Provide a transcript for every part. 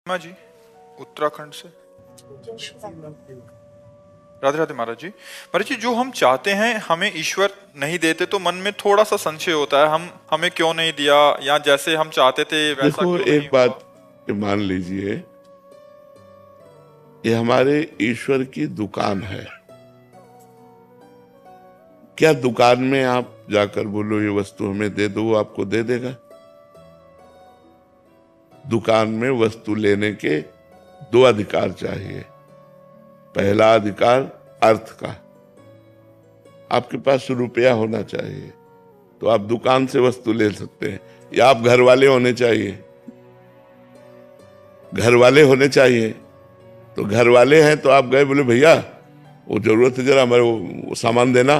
माँ जी उत्तराखंड से। राधे राधे महाराज जी। महाराज जी, जो हम चाहते हैं हमें ईश्वर नहीं देते तो मन में थोड़ा सा संशय होता है, हम हमें क्यों नहीं दिया, या जैसे हम चाहते थे वैसा देखो, क्यों एक नहीं हुआ। बात मान लीजिए, ये हमारे ईश्वर की दुकान है। क्या दुकान में आप जाकर बोलो ये वस्तु हमें दे दो, वो आपको दे देगा? दुकान में वस्तु लेने के दो अधिकार चाहिए। पहला अधिकार अर्थ का, आपके पास रुपया होना चाहिए तो आप दुकान से वस्तु ले सकते हैं, या आप घर वाले होने चाहिए। घर वाले होने चाहिए तो घर वाले हैं तो आप गए, बोले भैया वो जरूरत है, जरा हमारे वो सामान देना,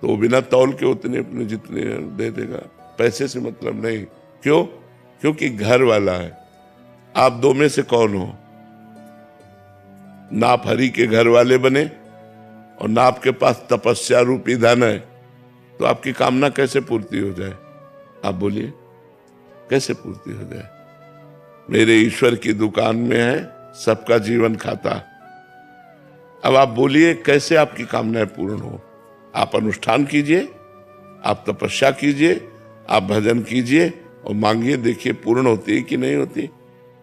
तो वो बिना तौल के उतने अपने जितने दे देगा। पैसे से मतलब नहीं। क्यों? क्योंकि घर वाला है। आप दो में से कौन हो? ना आप हरि के घर वाले बने और ना आपके पास तपस्या रूपी धन है, तो आपकी कामना कैसे पूर्ति हो जाए? आप बोलिए, कैसे पूर्ति हो जाए? मेरे ईश्वर की दुकान में है सबका जीवन खाता। अब आप बोलिए कैसे आपकी कामनाएं पूर्ण हो? आप अनुष्ठान कीजिए, आप तपस्या कीजिए, आप भजन कीजिए और मांगिए, देखिए पूर्ण होती है कि नहीं होती।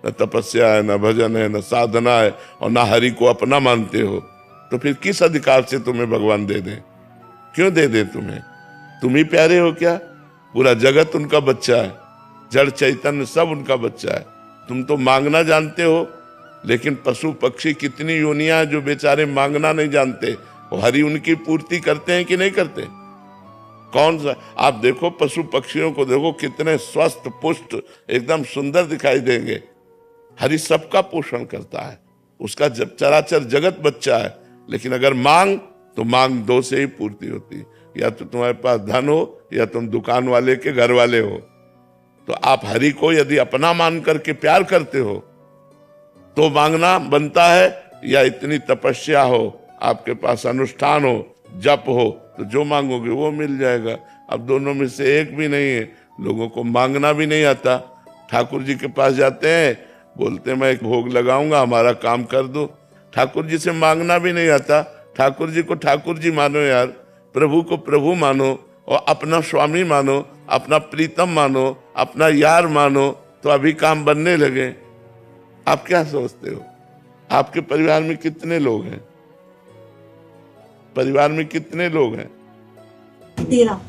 न तपस्या है, न भजन है, न साधना है, और न हरि को अपना मानते हो, तो फिर किस अधिकार से तुम्हें भगवान दे दें? क्यों दे दें तुम्हें? तुम ही प्यारे हो क्या? पूरा जगत उनका बच्चा है, जड़ चैतन्य सब उनका बच्चा है। तुम तो मांगना जानते हो, लेकिन पशु पक्षी कितनी योनियां जो बेचारे मांगना नहीं जानते, वो हरि उनकी पूर्ति करते हैं कि नहीं करते? कौन सा आप देखो, पशु पक्षियों को देखो, कितने स्वस्थ पुष्ट एकदम सुंदर दिखाई देंगे। हरि सबका पोषण करता है, उसका जब चराचर जगत बच्चा है। लेकिन अगर मांग, तो मांग दो से ही पूर्ति होती है, या तो तुम्हारे पास धन हो या तुम दुकान वाले के घर वाले हो। तो आप हरि को यदि अपना मान करके प्यार करते हो तो मांगना बनता है, या इतनी तपस्या हो, आपके पास अनुष्ठान हो, जप हो, तो जो मांगोगे वो मिल जाएगा। अब दोनों में से एक भी नहीं है। लोगों को मांगना भी नहीं आता। ठाकुर जी के पास जाते हैं, बोलते मैं एक भोग लगाऊंगा, हमारा काम कर दो। ठाकुर जी से मांगना भी नहीं आता। ठाकुर जी को ठाकुर जी मानो यार, प्रभु को प्रभु मानो, और अपना स्वामी मानो, अपना प्रीतम मानो, अपना यार मानो, तो अभी काम बनने लगे। आप क्या सोचते हो? आपके परिवार में कितने लोग हैं? परिवार में कितने लोग हैं? 13।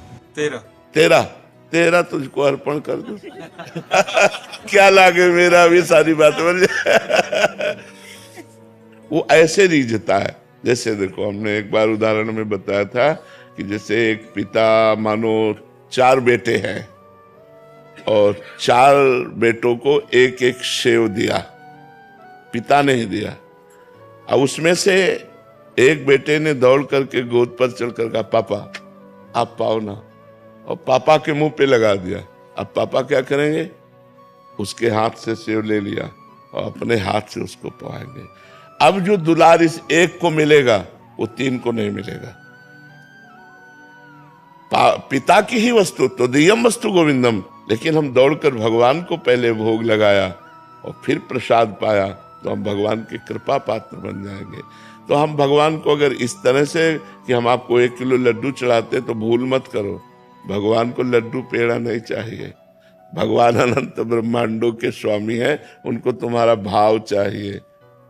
13। 13 तुझको अर्पण कर दो। क्या लागे मेरा, भी सारी बात बन जाए। वो ऐसे रीझता है, जैसे देखो हमने एक बार उदाहरण में बताया था कि जैसे एक पिता मानो 4 बेटे हैं और 4 बेटों को एक एक सेव दिया, पिता ने ही दिया। अब उसमें से एक बेटे ने दौड़ करके गोद पर चढ़कर कहा, पापा आप पाओ ना, और पापा के मुंह पे लगा दिया। अब पापा क्या करेंगे? उसके हाथ से सेव ले लिया और अपने हाथ से उसको पाएंगे। अब जो दुलार इस एक को मिलेगा वो 3 को नहीं मिलेगा। पिता की ही वस्तु तो दियम वस्तु गोविंदम, लेकिन हम दौड़कर भगवान को पहले भोग लगाया और फिर प्रसाद पाया, तो हम भगवान की कृपा पात्र बन जाएंगे। तो हम भगवान को अगर इस तरह से कि हम आपको 1 किलो लड्डू चढ़ाते, तो भूल मत करो, भगवान को लड्डू पेड़ा नहीं चाहिए। भगवान अनंत ब्रह्मांडों के स्वामी हैं, उनको तुम्हारा भाव चाहिए।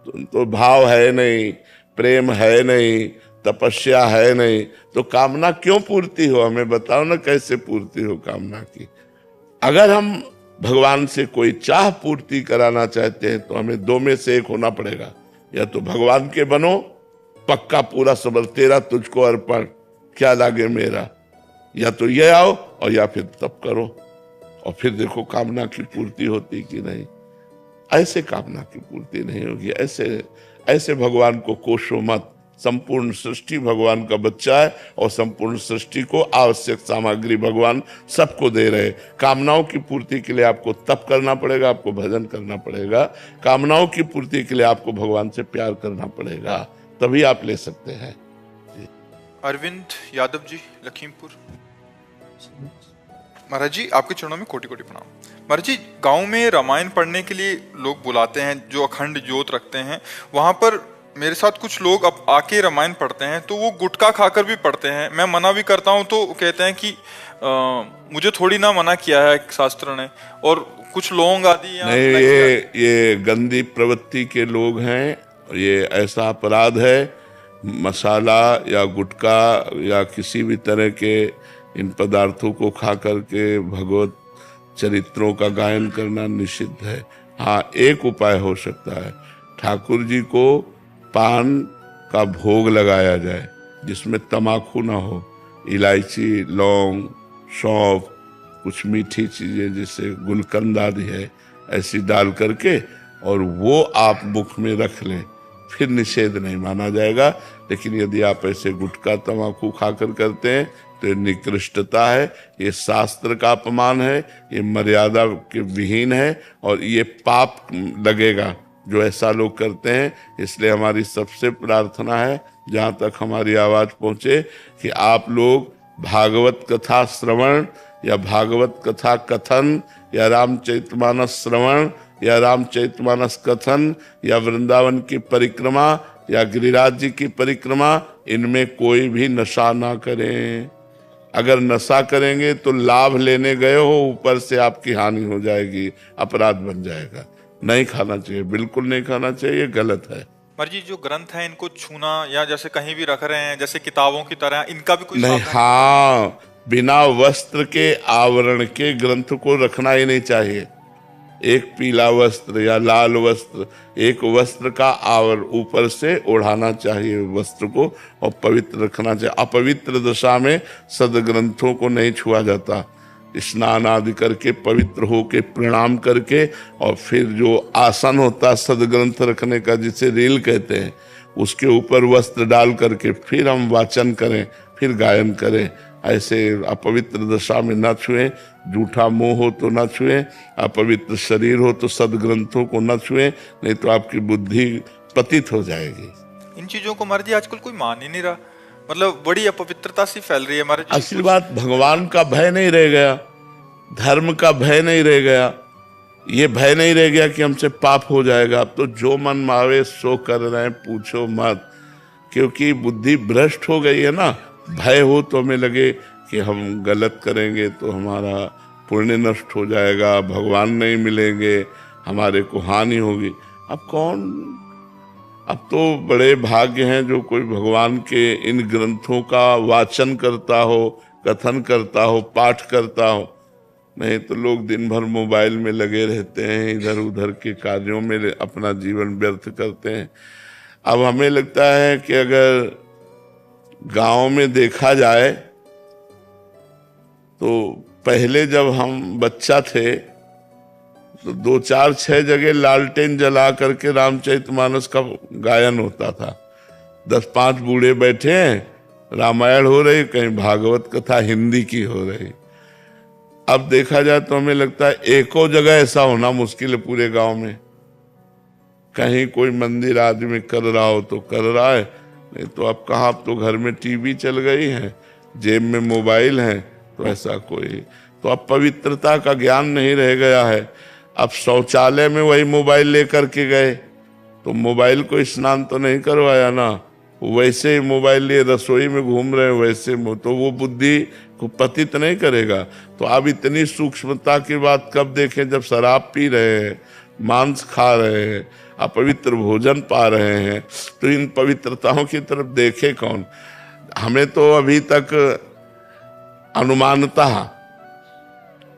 तो भाव है नहीं, प्रेम है नहीं, तपस्या है नहीं, तो कामना क्यों पूर्ति हो? हमें बताओ ना, कैसे पूर्ति हो कामना की? अगर हम भगवान से कोई चाह पूर्ति कराना चाहते हैं तो हमें 2 में से एक होना पड़ेगा। या तो भगवान के बनो, पक्का पूरा सबल, तेरा तुझको अर्पण, क्या लागे मेरा, या तो ये आओ, और या फिर तप करो, और फिर देखो कामना की पूर्ति होती कि नहीं। ऐसे कामना की पूर्ति नहीं होगी। ऐसे भगवान को कोसो मत। संपूर्ण सृष्टि भगवान का बच्चा है, और संपूर्ण सृष्टि को आवश्यक सामग्री भगवान सबको दे रहे। कामनाओं की पूर्ति के लिए आपको तप करना पड़ेगा, आपको भजन करना पड़ेगा। कामनाओं की पूर्ति के लिए आपको भगवान से प्यार करना पड़ेगा, तभी आप ले सकते हैं। अरविंद यादव जी, लखीमपुर। महाराज जी, आपके चरणों में कोटि कोटि प्रणाम। महाराज जी, गांव में रामायण पढ़ने के लिए लोग बुलाते हैं जो अखंड ज्योत रखते हैं। वहां पर मेरे साथ कुछ लोग अब आके रामायण पढ़ते हैं तो वो गुटखा खाकर भी पढ़ते हैं। मैं मना भी करता हूं तो कहते हैं कि मुझे थोड़ी ना मना किया है शास्त्र ने, और कुछ लौंग आदि या नहीं, ये गंदी प्रवृत्ति के लोग हैं। ये ऐसा अपराध है, मसाला या गुटखा या किसी भी तरह के इन पदार्थों को खा करके भगवत चरित्रों का गायन करना निषिद्ध है। हाँ, एक उपाय हो सकता है, ठाकुर जी को पान का भोग लगाया जाए जिसमें तमाकू ना हो, इलायची, लौंग, सौंफ, कुछ मीठी चीजें जैसे गुलकंद आदि है, ऐसी डाल करके और वो आप मुख में रख लें, फिर निषेध नहीं माना जाएगा। लेकिन यदि आप ऐसे गुटखा तमाकू खाकर करते हैं तो ये निकृष्टता है, ये शास्त्र का अपमान है, ये मर्यादा के विहीन है और ये पाप लगेगा जो ऐसा लोग करते हैं। इसलिए हमारी सबसे प्रार्थना है, जहाँ तक हमारी आवाज पहुंचे, कि आप लोग भागवत कथा श्रवण या भागवत कथा कथन या रामचरितमानस श्रवण या रामचरितमानस कथन या वृंदावन की परिक्रमा या गिरिराज जी की परिक्रमा, इनमें कोई भी नशा ना करें। अगर नशा करेंगे तो लाभ लेने गए हो, ऊपर से आपकी हानि हो जाएगी, अपराध बन जाएगा। नहीं खाना चाहिए, बिल्कुल नहीं खाना चाहिए, ये गलत है। पर जी, जो ग्रंथ है इनको छूना या जैसे कहीं भी रख रहे हैं जैसे किताबों की तरह, इनका भी कोई नहीं, हाँ, बिना वस्त्र के आवरण के ग्रंथ को रखना ही नहीं चाहिए। एक पीला वस्त्र या लाल वस्त्र, एक वस्त्र का आवर ऊपर से ओढ़ाना चाहिए वस्त्र को और पवित्र रखना चाहिए। अपवित्र दशा में सदग्रंथों को नहीं छुआ जाता। स्नान आदि करके पवित्र होके प्रणाम करके और फिर जो आसन होता है सदग्रंथ रखने का, जिसे रील कहते हैं, उसके ऊपर वस्त्र डाल करके फिर हम वाचन करें, फिर गायन करें। ऐसे अपवित्र दशा में न छुएं। झूठा मोह हो तो न छुएं, अपवित्र शरीर हो तो सदग्रंथों को न छुएं, नहीं तो आपकी बुद्धि पतित हो जाएगी। इन चीजों को महाराज जी आजकल कोई मान ही नहीं रहा, मतलब बड़ी अपवित्रता सी फैल रही है महाराज जी। असली बात, भगवान का भय नहीं रह गया, धर्म का भय नहीं रह गया, ये भय नहीं रह गया कि हमसे पाप हो जाएगा। अब तो जो मन मावे सो कर रहे हैं, पूछो मत, क्योंकि बुद्धि भ्रष्ट हो गई है ना। भय हो तो हमें लगे कि हम गलत करेंगे तो हमारा पुण्य नष्ट हो जाएगा, भगवान नहीं मिलेंगे, हमारे को हानि होगी। अब तो बड़े भाग्य हैं जो कोई भगवान के इन ग्रंथों का वाचन करता हो, कथन करता हो, पाठ करता हो। नहीं तो लोग दिन भर मोबाइल में लगे रहते हैं, इधर उधर के कार्यों में अपना जीवन व्यर्थ करते हैं। अब हमें लगता है कि अगर गांव में देखा जाए तो पहले जब हम बच्चा थे तो 2, 4, 6 जगह लालटेन जला करके रामचरितमानस का गायन होता था। 10, 5 बूढ़े बैठे हैं, रामायण हो रही, कहीं भागवत कथा हिंदी की हो रही। अब देखा जाए तो हमें लगता है एको जगह ऐसा होना मुश्किल है पूरे गांव में। कहीं कोई मंदिर आदमी कर रहा हो तो कर रहा है, नहीं तो अब कहाँ, अब तो घर में टीवी चल गई है, जेब में मोबाइल है, तो ऐसा कोई, तो अब पवित्रता का ज्ञान नहीं रह गया है। अब शौचालय में वही मोबाइल लेकर के गए तो मोबाइल को स्नान तो नहीं करवाया ना, वैसे ही मोबाइल लिए रसोई में घूम रहे हैं, वैसे तो वो बुद्धि को पतित नहीं करेगा। तो अब इतनी सूक्ष्मता की बात कब देखें, जब शराब पी रहे हैं, मांस खा रहे हैं, अपवित्र भोजन पा रहे हैं, तो इन पवित्रताओं की तरफ देखे कौन। हमें तो अभी तक अनुमानतः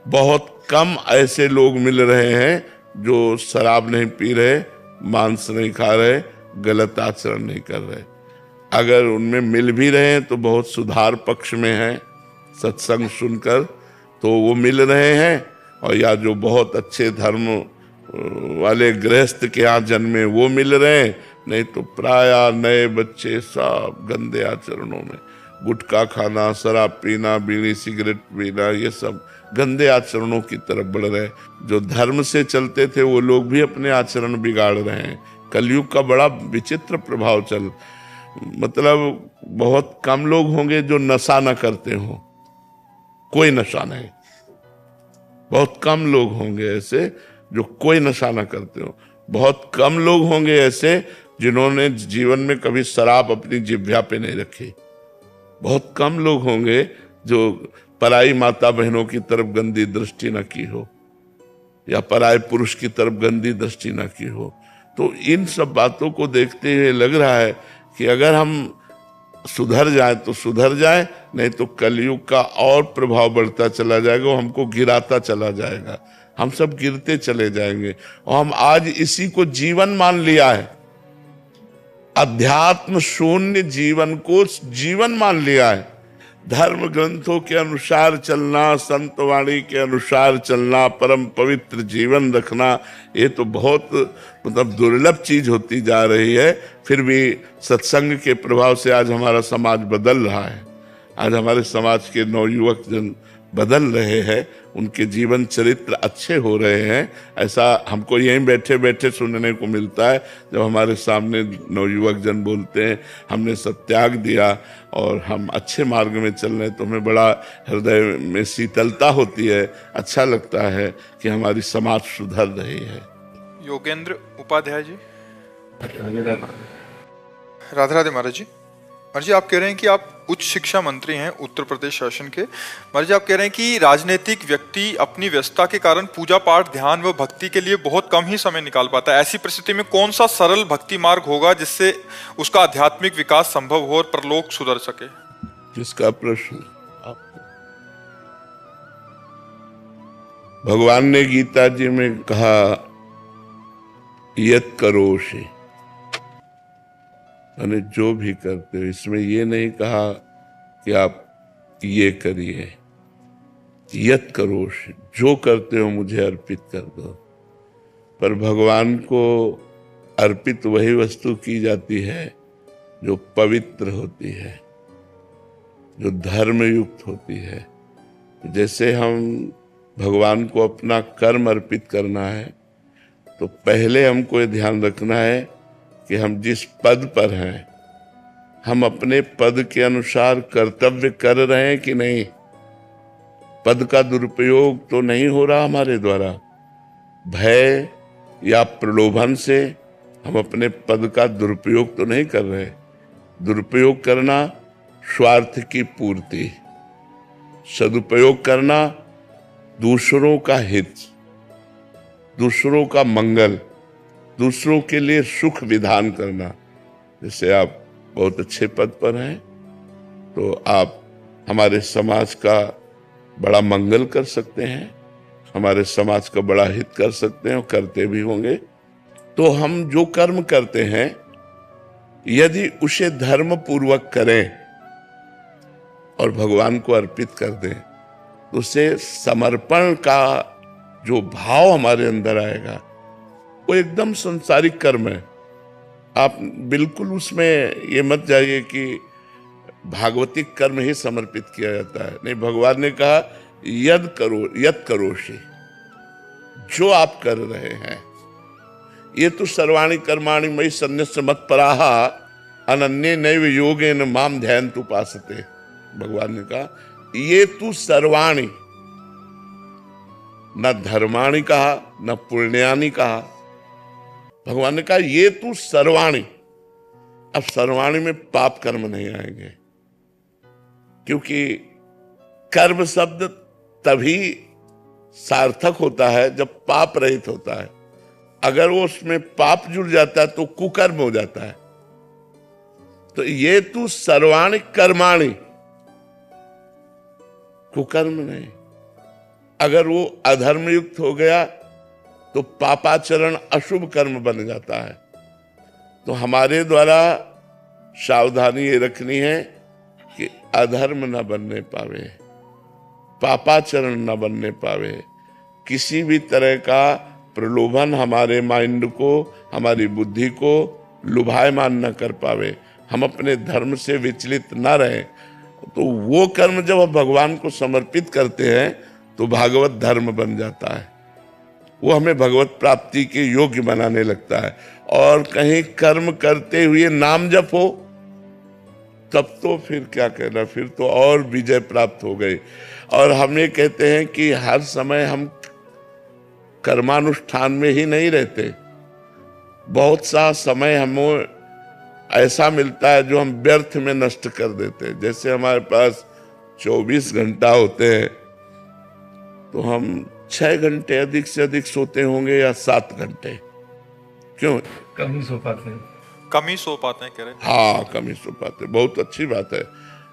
बहुत कम ऐसे लोग मिल रहे हैं जो शराब नहीं पी रहे, मांस नहीं खा रहे, गलत आचरण नहीं कर रहे। अगर उनमें मिल भी रहे हैं तो बहुत सुधार पक्ष में हैं, सत्संग सुनकर तो वो मिल रहे हैं, और या जो बहुत अच्छे धर्म वाले गृहस्थ के यहाँ जन्मे वो मिल रहे हैं, नहीं तो प्रायः नए बच्चे सब गंदे आचरणों में, गुटखा खाना, शराब पीना, बीड़ी सिगरेट पीना, ये सब गंदे आचरणों की तरफ बढ़ रहे हैं। जो धर्म से चलते थे वो लोग भी अपने आचरण बिगाड़ रहे हैं। कलयुग का बड़ा विचित्र प्रभाव चल, मतलब बहुत कम लोग होंगे जो नशा न करते हो, कोई नशा नहीं। बहुत कम लोग होंगे ऐसे जो कोई नशा ना करते हो। बहुत कम लोग होंगे ऐसे जिन्होंने जीवन में कभी शराब अपनी जिह्वा पे नहीं रखी। बहुत कम लोग होंगे जो पराई माता बहनों की तरफ गंदी दृष्टि न की हो या पराये पुरुष की तरफ गंदी दृष्टि न की हो। तो इन सब बातों को देखते हुए लग रहा है कि अगर हम सुधर जाए तो सुधर जाए, नहीं तो कलयुग का और प्रभाव बढ़ता चला जाएगा, वो हमको गिराता चला जाएगा, हम सब गिरते चले जाएंगे। और हम आज इसी को जीवन मान लिया है, अध्यात्म शून्य जीवन को जीवन मान लिया है। धर्म ग्रंथों के अनुसार चलना, संत वाणी के अनुसार चलना, परम पवित्र जीवन रखना, ये तो बहुत मतलब दुर्लभ चीज होती जा रही है। फिर भी सत्संग के प्रभाव से आज हमारा समाज बदल रहा है। आज हमारे समाज के नवयुवक जन बदल रहे हैं, उनके जीवन चरित्र अच्छे हो रहे हैं। ऐसा हमको यहीं बैठे बैठे सुनने को मिलता है। जब हमारे सामने नवयुवक जन बोलते हैं हमने सब त्याग दिया और हम अच्छे मार्ग में चल रहे हैं, तो हमें बड़ा हृदय में शीतलता होती है, अच्छा लगता है कि हमारी समाज सुधर रही है। योगेंद्र उपाध्याय जी। राधे राधे महाराज जी। महाराज जी, आप कह रहे हैं कि आप उच्च शिक्षा मंत्री हैं उत्तर प्रदेश शासन के। महाराज जी, आप कह रहे हैं कि राजनीतिक व्यक्ति अपनी व्यस्तता के कारण पूजा पाठ, ध्यान व भक्ति के लिए बहुत कम ही समय निकाल पाता है। ऐसी परिस्थिति में कौन सा सरल भक्ति मार्ग होगा जिससे उसका आध्यात्मिक विकास संभव हो और परलोक सुधर सके? किसका प्रश्न? भगवान ने गीता जी में कहा यत करोषि, यानी जो भी करते हो। इसमें ये नहीं कहा कि आप ये करिए, यत करोषि, जो करते हो मुझे अर्पित कर दो। पर भगवान को अर्पित वही वस्तु की जाती है जो पवित्र होती है, जो धर्म युक्त होती है। जैसे हम भगवान को अपना कर्म अर्पित करना है, तो पहले हमको ये ध्यान रखना है कि हम जिस पद पर हैं, हम अपने पद के अनुसार कर्तव्य कर रहे हैं कि नहीं। पद का दुरुपयोग तो नहीं हो रहा हमारे द्वारा। भय या प्रलोभन से हम अपने पद का दुरुपयोग तो नहीं कर रहे। दुरुपयोग करना स्वार्थ की पूर्ति, सदुपयोग करना दूसरों का हित, दूसरों का मंगल, दूसरों के लिए सुख विधान करना। जैसे आप बहुत अच्छे पद पर हैं तो आप हमारे समाज का बड़ा मंगल कर सकते हैं, हमारे समाज का बड़ा हित कर सकते हैं और करते भी होंगे। तो हम जो कर्म करते हैं यदि उसे धर्म पूर्वक करें और भगवान को अर्पित कर दें, तो उससे समर्पण का जो भाव हमारे अंदर आएगा वो एकदम संसारिक कर्म है। आप बिल्कुल उसमें ये मत जाइए कि भागवतिक कर्म ही समर्पित किया जाता है। नहीं, भगवान ने कहा यत करोषि, जो आप कर रहे हैं। ये तो सर्वाणि कर्माणि मयि सन्न्यस्य मत्पराः अनन्ये नैव योगेन माम ध्यायन्तु उपासते। भगवान ने कहा ये तू सर्वाणि, न धर्माणि कहा न पुण्यानि कहा। भगवान ने कहा ये तू सर्वाणि। अब सर्वाणि में पाप कर्म नहीं आएंगे, क्योंकि कर्म शब्द तभी सार्थक होता है जब पाप रहित होता है। अगर वो उसमें पाप जुड़ जाता है तो कुकर्म हो जाता है। तो ये तू सर्वाणि कर्माणि, कुकर्म नहीं। अगर वो अधर्म युक्त हो गया तो पापाचरण अशुभ कर्म बन जाता है। तो हमारे द्वारा सावधानी ये रखनी है कि अधर्म न बनने पावे, पापाचरण न बनने पावे, किसी भी तरह का प्रलोभन हमारे माइंड को, हमारी बुद्धि को लुभायमान न कर पावे, हम अपने धर्म से विचलित न रहें। तो वो कर्म जब हम भगवान को समर्पित करते हैं तो भागवत धर्म बन जाता है, वो हमें भगवत प्राप्ति के योग्य बनाने लगता है। और कहीं कर्म करते हुए नाम जप हो तब तो फिर क्या कहना, फिर तो और विजय प्राप्त हो गई। और हम ये कहते हैं कि हर समय हम कर्मानुष्ठान में ही नहीं रहते, बहुत सा समय हमें ऐसा मिलता है जो हम व्यर्थ में नष्ट कर देते हैं। जैसे हमारे पास 24 घंटा होते हैं, तो हम 6 घंटे अधिक से अधिक सोते होंगे या 7 घंटे, क्यों? कम ही सो पाते हैं। कम ही सो पाते हैं कह रहे हैं। हाँ, कम ही सो पाते, बहुत अच्छी बात है।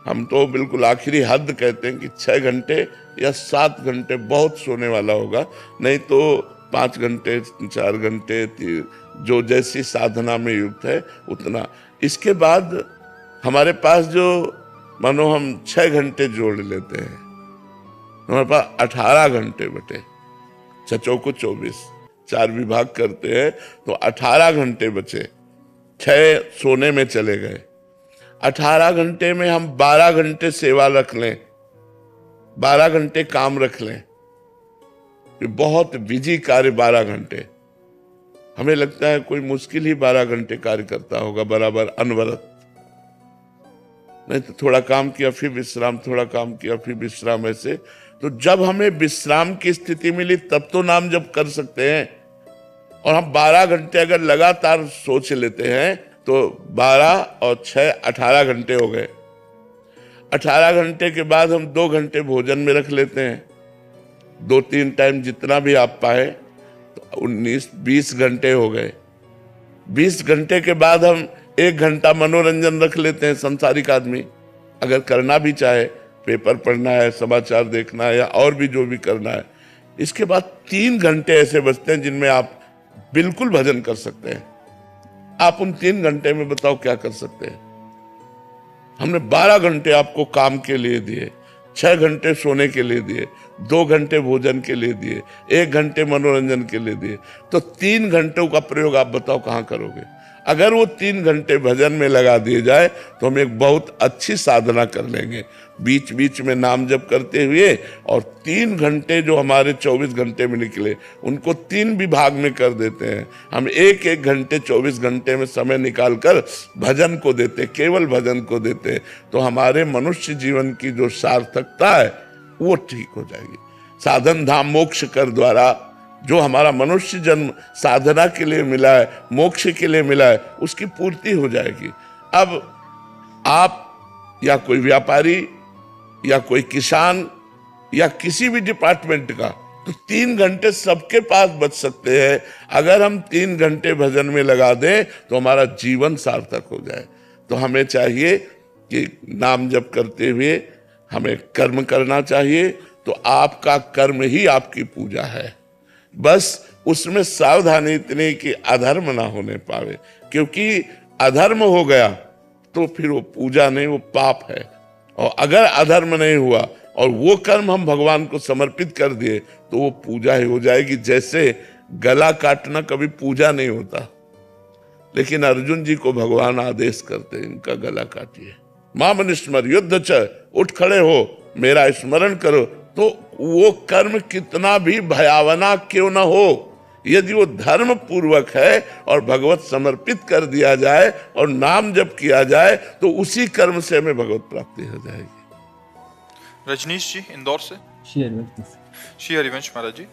हम तो बिल्कुल आखिरी हद कहते हैं कि 6 घंटे या 7 घंटे बहुत सोने वाला होगा, नहीं तो 5 घंटे 4 घंटे जो जैसी साधना में युक्त है उतना। इसके बाद हमारे पास जो मानो हम 6 घंटे जोड़ लेते हैं, हमारे पास 18 घंटे बटे, 6 को 24, 4 विभाग करते हैं तो 18 घंटे बचे। 6 सोने में चले गए, 18 घंटे में हम 12 घंटे सेवा रख लें, 12 घंटे काम रख लें, ये बहुत बिजी कार्य 12 घंटे। हमें लगता है कोई मुश्किल ही 12 घंटे कार्य करता होगा बराबर अनवरत, नहीं तो थोड़ा काम किया फिर विश्राम, थोड़ा काम किया फिर विश्राम, ऐसे। तो जब हमें विश्राम की स्थिति मिली तब तो नाम जप कर सकते हैं। और हम 12 घंटे अगर लगातार सोच लेते हैं तो 12 और 6 18 घंटे हो गए। 18 घंटे के बाद हम 2 घंटे भोजन में रख लेते हैं, 2-3 टाइम जितना भी आप पाए, तो 19-20 घंटे हो गए। 20 घंटे के बाद हम 1 घंटा मनोरंजन रख लेते हैं। संसारिक आदमी अगर करना भी चाहे, पेपर पढ़ना है, समाचार देखना है या और भी जो भी करना है, इसके बाद 3 घंटे ऐसे बचते हैं जिनमें आप बिल्कुल भजन कर सकते हैं। आप उन 3 घंटे में बताओ क्या कर सकते हैं? हमने 12 घंटे आपको काम के लिए दिए, 6 घंटे सोने के लिए दिए, 2 घंटे भोजन के लिए दिए, 1 घंटे मनोरंजन के लिए दिए, तो 3 घंटों का प्रयोग आप बताओ कहां करोगे? अगर वो 3 घंटे भजन में लगा दिए जाए तो हम एक बहुत अच्छी साधना कर लेंगे, बीच बीच में नाम जप करते हुए। और 3 घंटे जो हमारे 24 घंटे में निकले उनको 3 विभाग में कर देते हैं। हम 1-1 घंटे 24 घंटे में समय निकाल कर भजन को देते, केवल भजन को देते, तो हमारे मनुष्य जीवन की जो सार्थकता है वो ठीक हो जाएगी। साधन धाम मोक्ष कर द्वारा जो हमारा मनुष्य जन्म साधना के लिए मिला है, मोक्ष के लिए मिला है, उसकी पूर्ति हो जाएगी। अब आप या कोई व्यापारी या कोई किसान या किसी भी डिपार्टमेंट का, तो 3 घंटे सबके पास बच सकते हैं। अगर हम 3 घंटे भजन में लगा दें तो हमारा जीवन सार्थक हो जाए। तो हमें चाहिए कि नाम जप करते हुए हमें कर्म करना चाहिए, तो आपका कर्म ही आपकी पूजा है। बस उसमें सावधानी इतनी कि अधर्म ना होने पावे, क्योंकि अधर्म हो गया तो फिर वो पूजा नहीं, वो पाप है। और अगर अधर्म नहीं हुआ और वो कर्म हम भगवान को समर्पित कर दिए तो वो पूजा ही हो जाएगी। जैसे गला काटना कभी पूजा नहीं होता, लेकिन अर्जुन जी को भगवान आदेश करते इनका गला काटिए। माम स्मर युद्ध च, उठ खड़े हो, मेरा स्मरण करो। तो वो कर्म कितना भी भयावना क्यों ना हो, यदि वो धर्म पूर्वक है और भगवत समर्पित कर दिया जाए और नाम जप किया जाए तो उसी कर्म से हमें भगवत प्राप्ति हो जाएगी। रजनीश जी इंदौर से। श्री हरिवंश महाराज जी,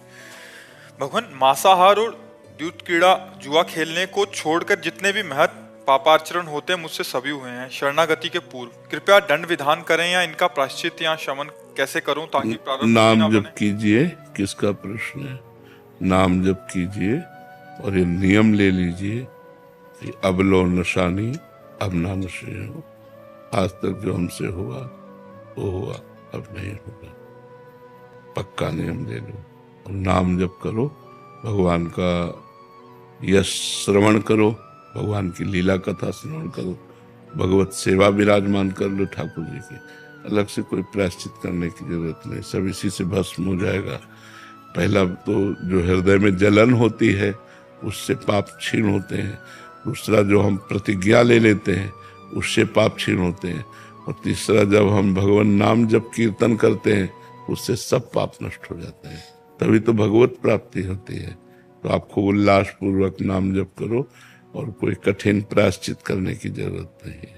भगवान मांसाहार और दूध कीड़ा जुआ खेलने को छोड़कर जितने भी महत् पापाचरण होते हैं मुझसे सभी हुए हैं शरणागति के पूर्व। कृपया दंड विधान करें या इनका प्रायश्चित या शमन कैसे करूं ताकि प्रारब्ध नाम जप कीजिए। किसका प्रश्न है? नाम जप कीजिए और ये नियम ले लीजिए कि अब लो नशा नहीं, अब ना नशे हो। आज तक जो हमसे हुआ वो हुआ, अब नहीं होगा। पक्का नियम ले लो और नाम जप करो, भगवान का यश श्रवण करो, भगवान की लीला कथा श्रवण करो, भगवत सेवा विराजमान कर लो ठाकुर जी की। अलग से कोई प्रायश्चित करने की जरूरत नहीं, सब इसी से भस्म हो जाएगा। पहला तो जो हृदय में जलन होती है उससे पाप क्षीण होते हैं, दूसरा जो हम प्रतिज्ञा ले लेते हैं उससे पाप क्षीण होते हैं, और तीसरा जब हम भगवान नाम जप कीर्तन करते हैं उससे सब पाप नष्ट हो जाते हैं। तभी तो भगवत प्राप्ति होती है। तो आपको उल्लास पूर्वक नाम जप करो और कोई कठिन प्रायश्चित करने की जरूरत नहीं है।